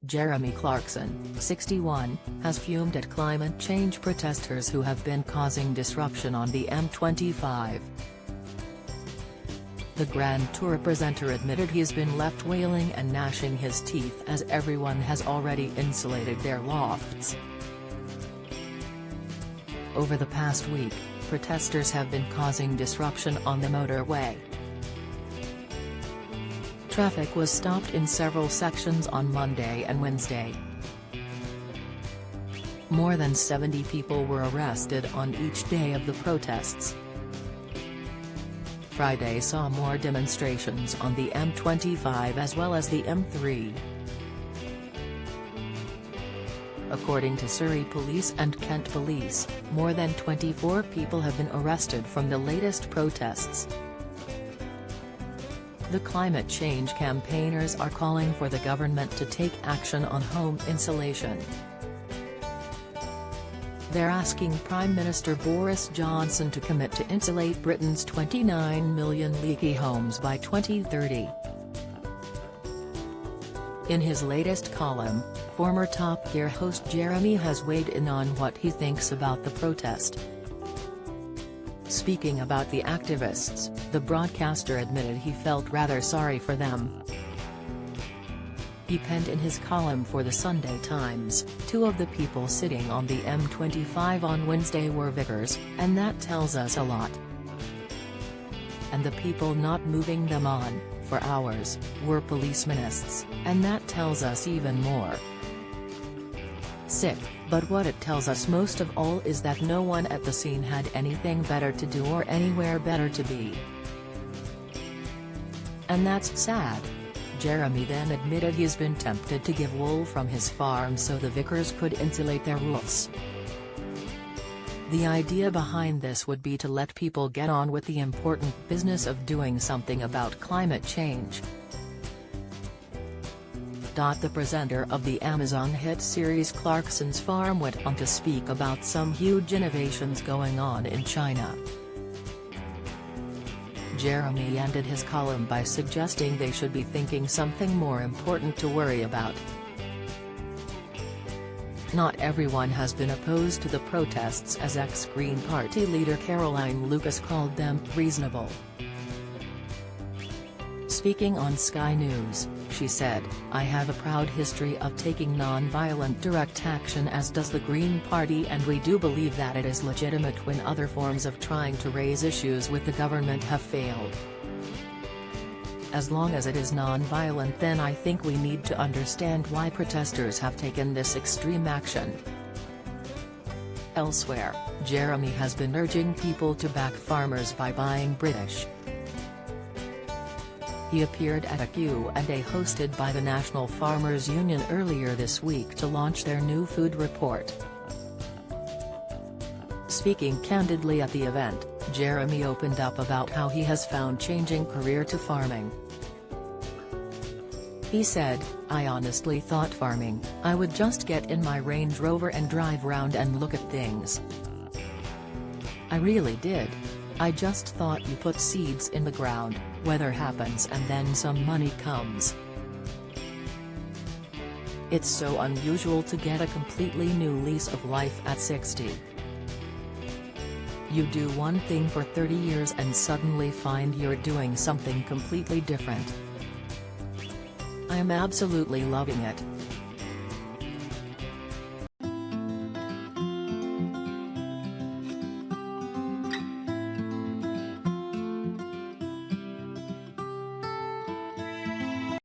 Jeremy Clarkson, 61, has fumed at climate change protesters who have been causing disruption on the M25. The Grand Tour presenter admitted he's been left wailing and gnashing his teeth as everyone has already insulated their lofts. Over the past week, protesters have been causing disruption on the motorway. Traffic was stopped in several sections on Monday and Wednesday. More than 70 people were arrested on each day of the protests. Friday saw more demonstrations on the M25 as well as the M3. According to Surrey Police and Kent Police, more than 24 people have been arrested from the latest protests. The climate change campaigners are calling for the government to take action on home insulation. They're asking Prime Minister Boris Johnson to commit to insulate Britain's 29 million leaky homes by 2030. In his latest column, former Top Gear host Jeremy has weighed in on what he thinks about the protest. Speaking about the activists, the broadcaster admitted he felt rather sorry for them. He penned in his column for the Sunday Times, "Two of the people sitting on the M25 on Wednesday were vicars, and that tells us a lot. And the people not moving them on, for hours, were policemanists, and that tells us even more. Sick, but what it tells us most of all is that no one at the scene had anything better to do or anywhere better to be. And that's sad." Jeremy then admitted he's been tempted to give wool from his farm so the vicars could insulate their roofs. The idea behind this would be to let people get on with the important business of doing something about climate change. The presenter of the Amazon hit series Clarkson's Farm went on to speak about some huge innovations going on in China. Jeremy ended his column by suggesting they should be thinking something more important to worry about. Not everyone has been opposed to the protests, as ex-Green Party leader Caroline Lucas called them reasonable. Speaking on Sky News, she said, "I have a proud history of taking non-violent direct action, as does the Green Party, and we do believe that it is legitimate when other forms of trying to raise issues with the government have failed. As long as it is non-violent, then I think we need to understand why protesters have taken this extreme action." Elsewhere, Jeremy has been urging people to back farmers by buying British. He appeared at a Q&A hosted by the National Farmers Union earlier this week to launch their new food report. Speaking candidly at the event, Jeremy opened up about how he has found changing career to farming. He said, "I honestly thought farming, I would just get in my Range Rover and drive round and look at things. I really did. I just thought you put seeds in the ground, weather happens and then some money comes. It's so unusual to get a completely new lease of life at 60. You do one thing for 30 years and suddenly find you're doing something completely different. I am absolutely loving it."